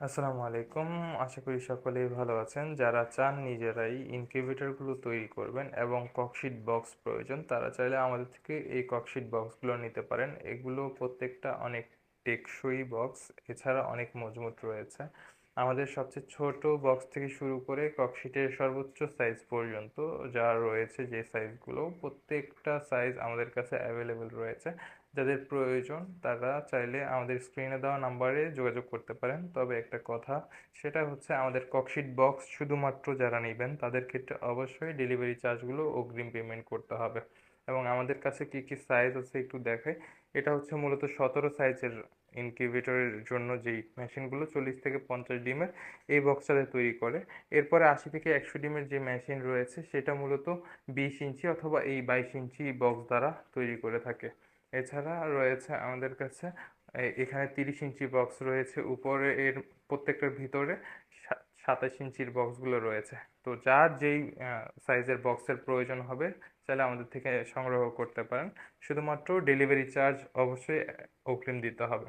আসসালামু আলাইকুম। আশা করি সকলেই ভালো আছেন। যারা চান নিজেরাই ইনকিউবেটরগুলো তৈরি করবেন এবং ককশিট বক্স প্রয়োজন, তারা চাইলে আমাদের থেকে এই ককশিট বক্সগুলো নিতে পারেন। এগুলো প্রত্যেকটা অনেক টেকসই বক্স, এছাড়া অনেক মজবুত রয়েছে। আমাদের সবচেয়ে ছোট বক্স থেকে শুরু করে ককশিটের সর্বোচ্চ সাইজ পর্যন্ত যা রয়েছে, যে সাইজগুলো, প্রত্যেকটা সাইজ আমাদের কাছে অ্যাভেলেবেল রয়েছে। যাদের প্রয়োজন তারা চাইলে আমাদের স্ক্রিনে দেওয়া নাম্বারে যোগাযোগ করতে পারেন। তবে একটা কথা, সেটা হচ্ছে আমাদের ককশিট বক্স শুধুমাত্র যারা নেবেন তাদের ক্ষেত্রে অবশ্যই ডেলিভারি চার্জগুলো অগ্রিম পেমেন্ট করতে হবে। এবং আমাদের কাছে কি কি সাইজ আছে একটু দেখাই। এটা হচ্ছে মূলত 17 সাইজের ইনকিউবেটরের জন্য যেই মেশিনগুলো 40 থেকে 50 ডিমের এই বক্সটাতে তৈরি করে। এরপরে 80 থেকে 100 ডিমের যে মেশিন রয়েছে সেটা মূলত 20 ইঞ্চি অথবা এই 22 ইঞ্চি বক্স দ্বারা তৈরি করে থাকে। এছাড়া রয়েছে আমাদের কাছে এখানে 30 ইঞ্চি বক্স রয়েছে উপরে, এর প্রত্যেকটার ভিতরে 27 ইঞ্চির বক্সগুলো রয়েছে। তো যার যেই সাইজের বক্সের প্রয়োজন হবে চাইলে আমাদের থেকে সংগ্রহ করতে পারেন। শুধুমাত্র ডেলিভারি চার্জ অবশ্যই অগ্রিম দিতে হবে।